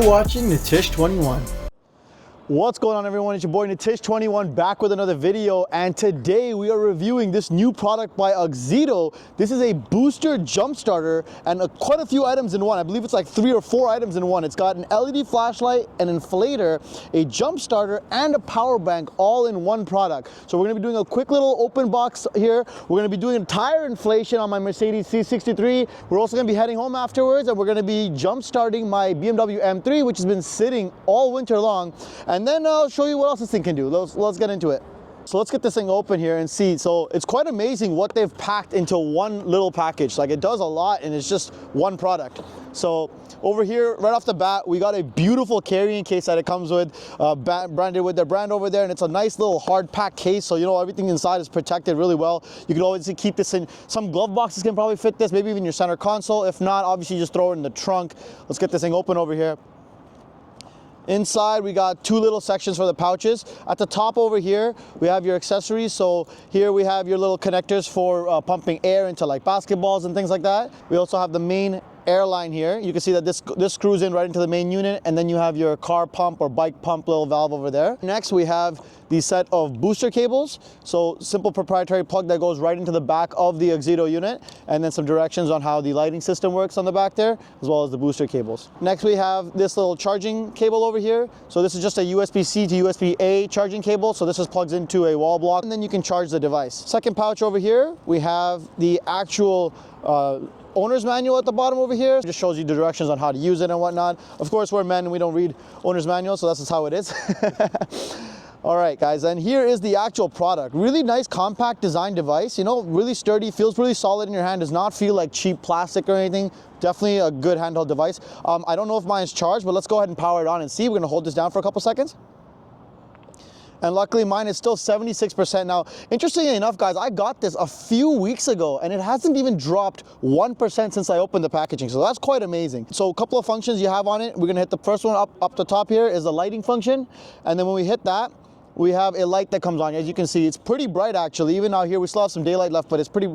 watching Nitish21. What's going on, everyone? It's your boy Nitish21 back with another video, and today we are reviewing this new product by Auxito. This is a booster jump starter and quite a few items in one. I believe it's like 3 or 4 items in one. It's got an LED flashlight, an inflator, a jump starter, and a power bank all in one product. So we're gonna be doing a quick little open box here. We're gonna be doing a tire inflation on my Mercedes C63. We're also gonna be heading home afterwards, and we're gonna be jump starting my BMW M3, which has been sitting all winter long. And then I'll show you what else this thing can do. Let's get into it. So let's get this thing open here and see. So it's quite amazing what they've packed into one little package. Like, it does a lot and it's just one product. So over here, right off the bat, we got a beautiful carrying case that it comes with, branded with their brand over there, and it's a nice little hard pack case, so you know everything inside is protected really well. You can always keep this in, some glove boxes can probably fit this, maybe even your center console. If not, obviously just throw it in the trunk. Let's get this thing open over here. Inside, we got 2 little sections for the pouches. At the top over here, we have your accessories. So here we have your little connectors for pumping air into like basketballs and things like that. We also have the main air line here. You can see that this screws in right into the main unit, and then you have your car pump or bike pump little valve over there. Next, we have the set of booster cables. So simple proprietary plug that goes right into the back of the Auxito unit, and then some directions on how the lighting system works on the back there, as well as the booster cables. Next, we have this little charging cable over here. So this is just a USB-C to USB-A charging cable. So this just plugs into a wall block, and then you can charge the device. Second pouch over here, we have the actual owner's manual at the bottom over here. It just shows you the directions on how to use it and whatnot. Of course, we're men and we don't read owner's manual, so that's just how it is. All right, guys, and here is the actual product. Really nice compact design device, you know, really sturdy, feels really solid in your hand, does not feel like cheap plastic or anything. Definitely a good handheld device. I don't know if mine's charged, but let's go ahead and power it on and see. We're gonna hold this down for a couple seconds. And luckily mine is still 76%. Now, interestingly enough, guys, I got this a few weeks ago and it hasn't even dropped 1% since I opened the packaging. So that's quite amazing. So a couple of functions you have on it. We're gonna hit the first one up the top here is the lighting function. And then when we hit that, we have a light that comes on. As you can see, it's pretty bright actually. Even out here, we still have some daylight left, but it's pretty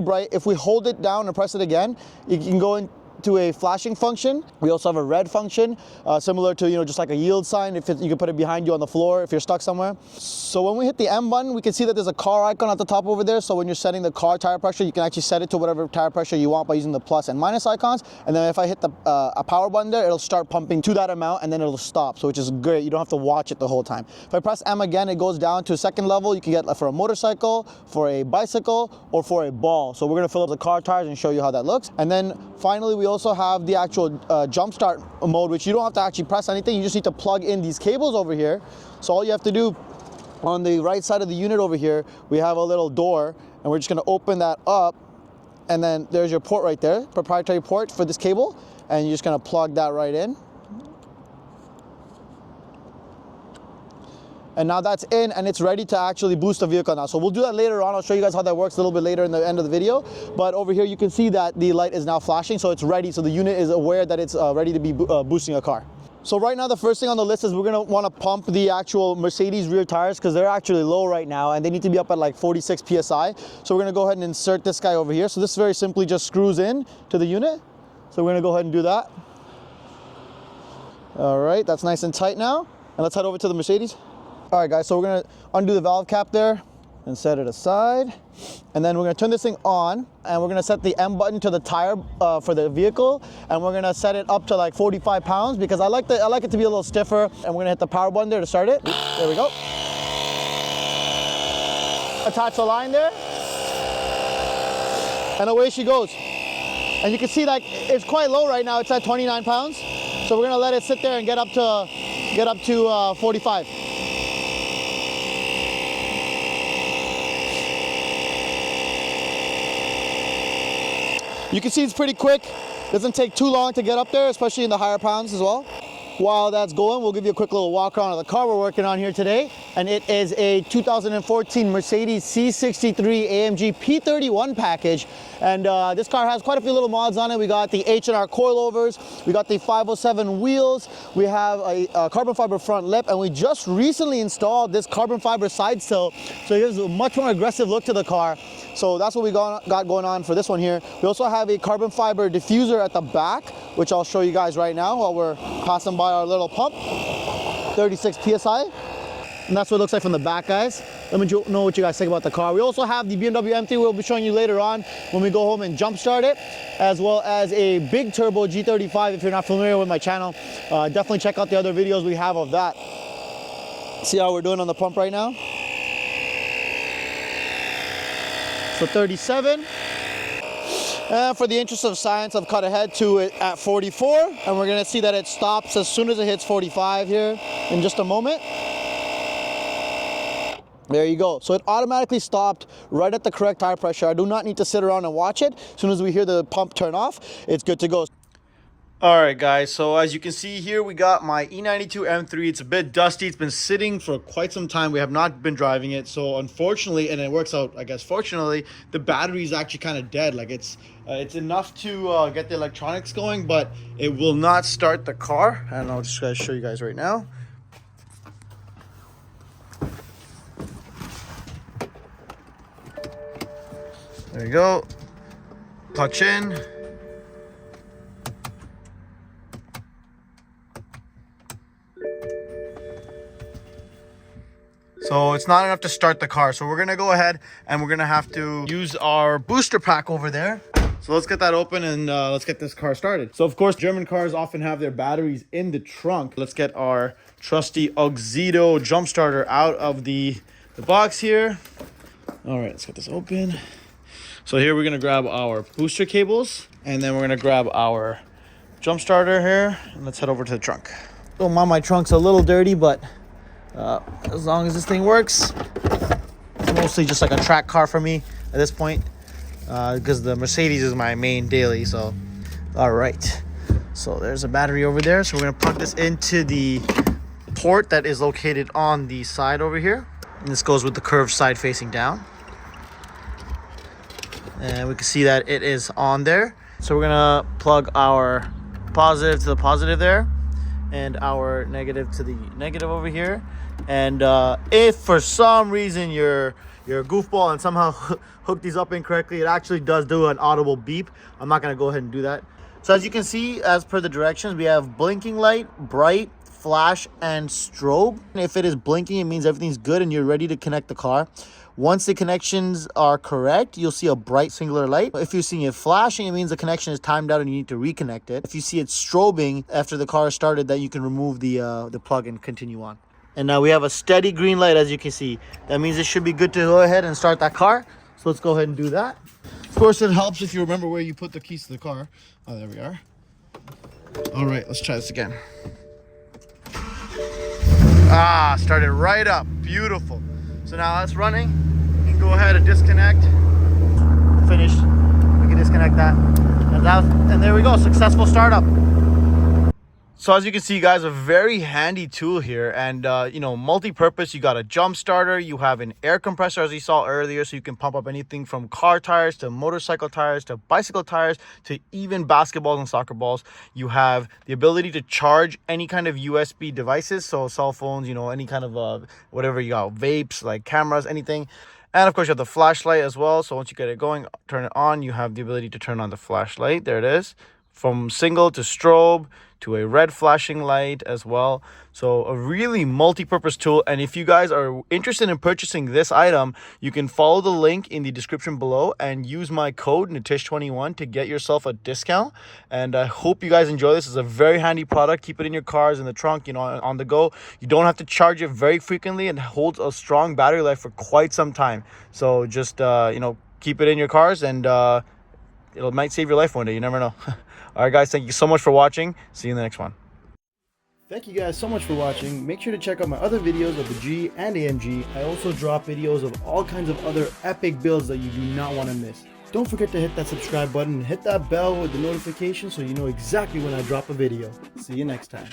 bright. If we hold it down and press it again, you can go into a flashing function. We also have a red function, similar to, you know, just like a yield sign. You can put it behind you on the floor if you're stuck somewhere. So when we hit the M button, we can see that there's a car icon at the top over there. So when you're setting the car tire pressure, you can actually set it to whatever tire pressure you want by using the plus and minus icons. And then if I hit the a power button there, it'll start pumping to that amount and then it'll stop. So which is great. You don't have to watch it the whole time. If I press M again, it goes down to second level. You can get for a motorcycle, for a bicycle, or for a ball. So we're gonna fill up the car tires and show you how that looks. And then finally, we also have the actual jump start mode, which you don't have to actually press anything. You just need to plug in these cables over here. So all you have to do on the right side of the unit over here, we have a little door, and we're just gonna open that up, and then there's your port right there, proprietary port for this cable, and you're just gonna plug that right in. And now that's in and it's ready to actually boost the vehicle now. So we'll do that later on. I'll show you guys how that works a little bit later in the end of the video. But over here, you can see that the light is now flashing. So it's ready. So the unit is aware that it's ready to be boosting a car. So right now, the first thing on the list is we're gonna wanna pump the actual Mercedes rear tires because they're actually low right now and they need to be up at like 46 PSI. So we're gonna go ahead and insert this guy over here. So this very simply just screws in to the unit. So we're gonna go ahead and do that. All right, that's nice and tight now. And let's head over to the Mercedes. All right, guys, so we're gonna undo the valve cap there and set it aside. And then we're gonna turn this thing on and we're gonna set the M button to the tire for the vehicle. And we're gonna set it up to like 45 pounds because I like it to be a little stiffer. And we're gonna hit the power button there to start it. There we go. Attach the line there. And away she goes. And you can see like it's quite low right now. It's at 29 pounds. So we're gonna let it sit there and get up to 45. You can see it's pretty quick. Doesn't take too long to get up there, especially in the higher pounds as well. While that's going, we'll give you a quick little walk around of the car we're working on here today. And it is a 2014 Mercedes C63 AMG P31 package. And this car has quite a few little mods on it. We got the H&R coilovers, we got the 507 wheels, we have a carbon fiber front lip, and we just recently installed this carbon fiber side sill. So it gives a much more aggressive look to the car. So that's what we got going on for this one here. We also have a carbon fiber diffuser at the back, which I'll show you guys right now while we're passing by by our little pump, 36 PSI. And that's what it looks like from the back, guys. Let me know what you guys think about the car. We also have the BMW M3 we'll be showing you later on when we go home and jump start it, as well as a big turbo G35. If you're not familiar with my channel, definitely check out the other videos we have of that. See how we're doing on the pump right now? So 37. And for the interest of science, I've cut ahead to it at 44, and we're gonna see that it stops as soon as it hits 45 here in just a moment. There you go. So it automatically stopped right at the correct tire pressure. I do not need to sit around and watch it. As soon as we hear the pump turn off, it's good to go. All right, guys, so as you can see here, we got my E92 M3. It's a bit dusty. It's been sitting for quite some time. We have not been driving it. So unfortunately, and it works out, I guess, fortunately, the battery is actually kind of dead. Like it's enough to get the electronics going, but it will not start the car. And I'll just show you guys right now. There you go. Clutch in. So it's not enough to start the car. So we're gonna go ahead and we're gonna have to use our booster pack over there. So let's get that open and let's get this car started. So of course, German cars often have their batteries in the trunk. Let's get our trusty Auxito jump starter out of the box here. All right, let's get this open. So here we're gonna grab our booster cables, and then we're gonna grab our jump starter here, and let's head over to the trunk. Don't mind my trunk's a little dirty, but as long as this thing works, it's mostly just like a track car for me at this point, because the Mercedes is my main daily. So, all right. So there's a battery over there. So we're gonna plug this into the port that is located on the side over here, and this goes with the curved side facing down. And we can see that it is on there. So we're gonna plug our positive to the positive there, and our negative to the negative over here. And if for some reason you're a goofball and somehow hook these up incorrectly, it actually does do an audible beep. I'm not gonna go ahead and do that. So as you can see, as per the directions, we have blinking light, bright, flash, and strobe. If it is blinking, it means everything's good and you're ready to connect the car. Once the connections are correct, you'll see a bright singular light. If you're seeing it flashing, it means the connection is timed out and you need to reconnect it. If you see it strobing after the car started, then you can remove the plug and continue on. And now we have a steady green light, as you can see. That means it should be good to go ahead and start that car. So let's go ahead and do that. Of course, it helps if you remember where you put the keys to the car. Oh, there we are. All right, let's try this again. Ah, started right up. Beautiful. So now that's running. You can go ahead and disconnect. Finished. We can disconnect that. And there we go. Successful startup. So as you can see, guys, a very handy tool here, and you know, multi-purpose. You got a jump starter, you have an air compressor, as you saw earlier, so you can pump up anything from car tires to motorcycle tires to bicycle tires to even basketballs and soccer balls. You have the ability to charge any kind of USB devices, so cell phones, you know, any kind of whatever you got, vapes, like cameras, anything. And of course, you have the flashlight as well. So once you get it going, turn it on, you have the ability to turn on the flashlight. There it is. From single to strobe to a red flashing light as well. So a really multi-purpose tool. And if you guys are interested in purchasing this item, you can follow the link in the description below and use my code NITISH21 to get yourself a discount. And I hope you guys enjoy this. It's a very handy product. Keep it in your cars, in the trunk, you know, on the go. You don't have to charge it very frequently, and holds a strong battery life for quite some time. So just you know, keep it in your cars, and it might save your life one day. You never know. All right, guys, thank you so much for watching. See you in the next one. Thank you guys so much for watching. Make sure to check out my other videos of the G and AMG. I also drop videos of all kinds of other epic builds that you do not want to miss. Don't forget to hit that subscribe button and hit that bell with the notification so you know exactly when I drop a video. See you next time.